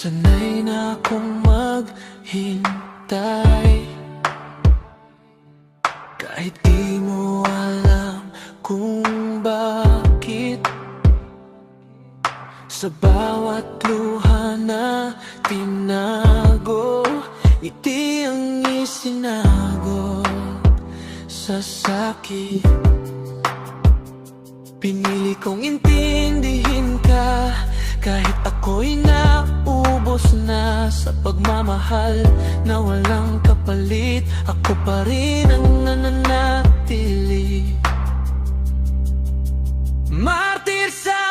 Sanay na akong maghintay, kahit di mo alam kung bakit. Sa bawat luha na tinago, ngiti ang isinagot sa sakit. Pinili kong intindihin ka, kahit ako'y naubos na sa pagmamahal na walang kapalit. Ako pa rin ang nananatili, martir sa